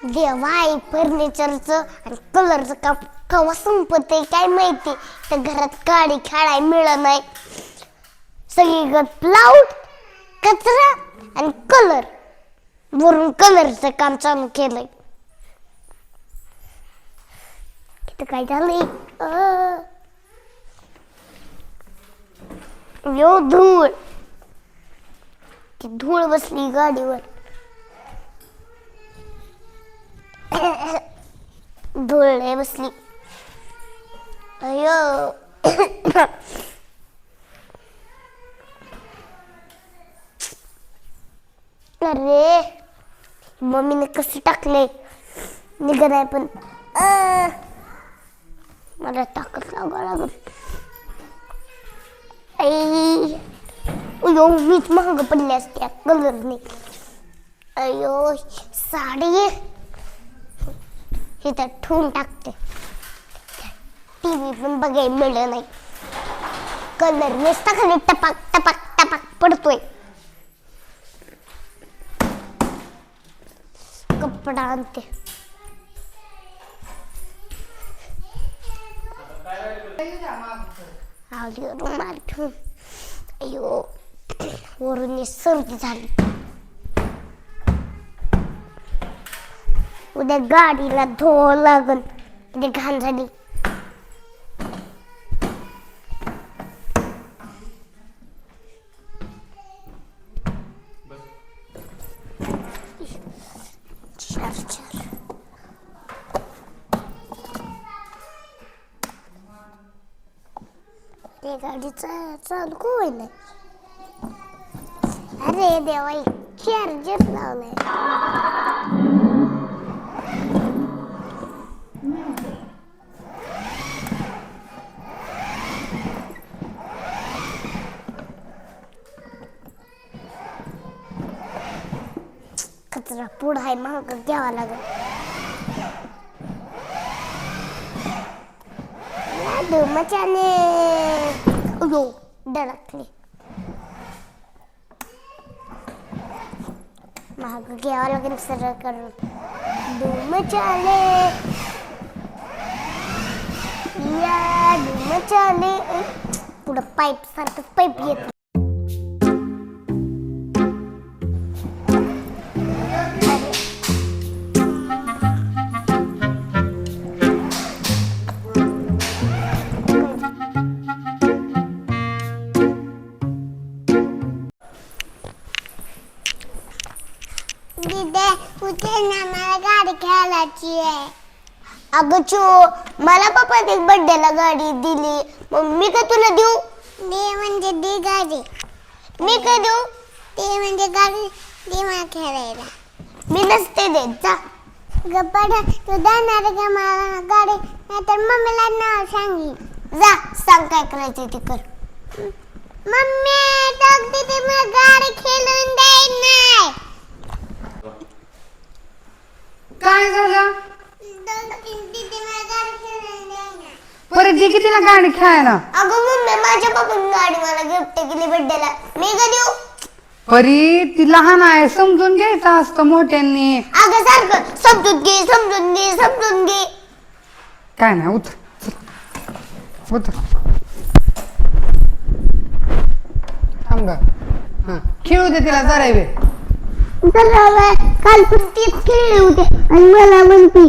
देवाई फर्निचरचं आणि कलरचं काम केव्हा संपत आहे काय माहिती. तर घरात गाडी खेळायला मिळत नाही. सगळीकडे प्लाउड कचरा आणि कलर. वरून कलरचं काम चालू केलंय. इथं काय झालंय? यो धूळ. ती धूळ बसली गाडीवर. धूळ लय बसली. अयो. अरे मम्मीने कसं टाकले निघत नाही पण मला ताकद लागावं लागल. अयो मीच महाग पडली असते कलरने. अयो साडी हे तर ठेवून टाकते. टीव्ही पण बघायला मिळत नाही. कलर नुसता खाली टपाक टपाक टपाक पडतोय. कपडा आणते. रुमाल ठेवून. अयो वरून सर्दी झाली. उद्या गाडीला धुवावं लागल. उद्या घाण झाली. ते गाडीचा चालू कोण नाही. अरे देवा चार्जर लावलाय. कचरा पुढं आहे महाग घ्यावा लागेल. मचाने अयो डळकली. महाग घ्यावा लागेल सरळ करून. धुमचाले या धुमचाले. पुढं पाईप सारखं पाईप येत. मला गाडी खेळायची आहे. अगं चो मला पप्पाने बर्थडेला गाडी दिली. मग मी का तुला देऊ? दे म्हणजे दे गाडी. मी का देऊ? ते म्हणजे गाडी दे मला खेळायला. मी नसते देत. जा गप्पा तू देणार का मला गाडी? नाहीतर मम्मीला नाव सांगी. जा सांग काय करायचं ते कर. मम्मी दीदी मला गाडी खेळून देत नाही. काय झालं? परत दे की तिला गाडी खेळायला. अगं मम्मी माझ्या पप्पाने गाडी मला गिफ्ट केली बर्थडेला. मी का देऊ? परी ती लहान आहे समजून घ्यायचं असतं मोठ्यांनी. अगं सारखं समजून घे समजून घे समजून घे. काय नाही उतर उतर. थांब ग. हा खेळू दे तिला जरा वेळ. काल पण तीच खेळले होते आणि मला म्हणती.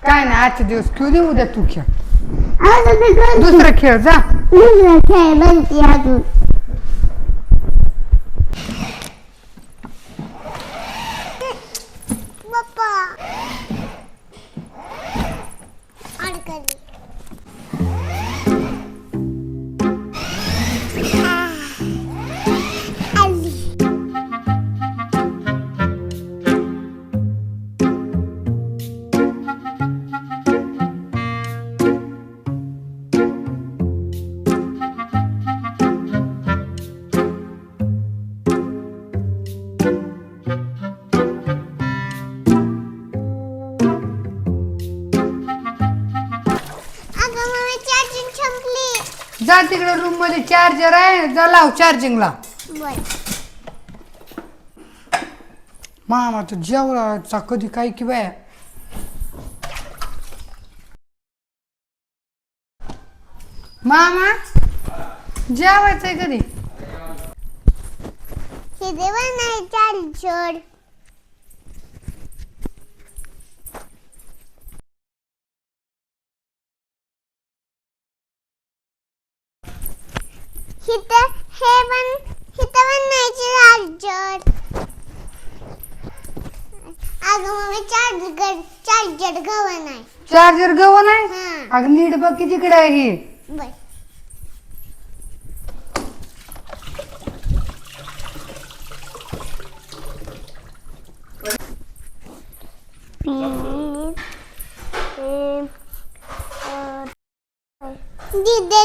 काय नाही आजचे दिवस खेळू दे. उद्या तू खेळ. दुसरं दुसरं खेळ जा. खेळ म्हणते अजून. पप्पा अडकली. जा तिकडे रूम मध्ये चार्जर आहे. जा लाव चार्जिंगला. मामा तर जेवला कधी काय की बाया. मामा जेवायचंय कधी? हे देवा नाही चार्जर. हिथं पण नाही चार्जर. अगं मम्मी चार्जर गवा नाही. चार्जर गव नाही. हा. अगं नीट बघ की तिकडे आहे ही. बर.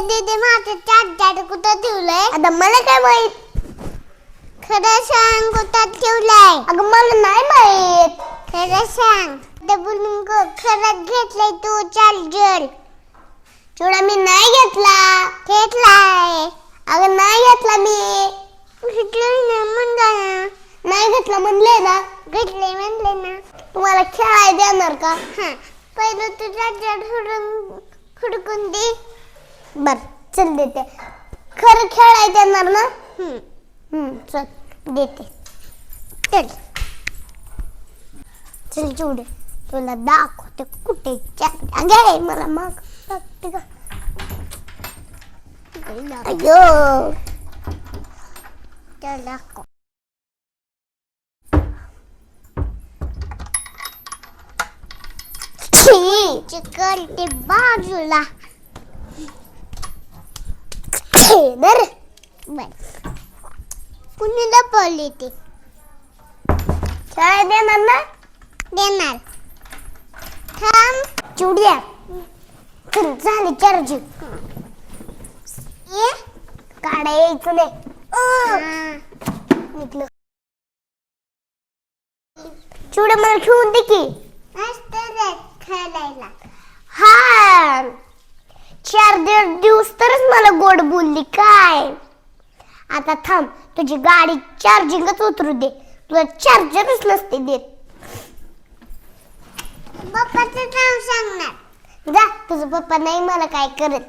दीदी माझं चार्जर कुठं ठेवलंय? आता मला काय माहित. खरं सांग कुठं ठेवलंय? अगं मला नाही माहित. खरं सांग. बोलून खरंच घेतलंय तू चार्जर? चिवडा मी नाही घेतला. घेतलाय. अगं नाही घेतला मी. नाही घेतला म्हणले ना. घेतले म्हणले ना. तुम्हाला खेळाय देणार का? हा. पहिलं तू चार्जर हुडकून दे. बर चल देते. खरं खेळाय देणार ना? चल देते. चल चल चिवडे तुला दाखवते कुठे चार्जर. अगे मला मग लागते का? अयो चल दाखव. चिकन ते बाजूला. बर बर कुणी लपवली ती? खेळायला देणार ना? देणार. थांब चिवड्या. चल झाली चार्जिंग. ये काढा यायचं नाही. निघलं. चिवड्या मला खेळून दे की. खेळायला. हा चार्जर दिवस तरच मला गोड बोलली काय. आता थांब तुझी गाडी चार्जिंगच उतरू दे. तुला चार्जरच नसते देत. पप्पाचं नाव सांगणार. जा तुझं पप्पा नाही मला काय करत.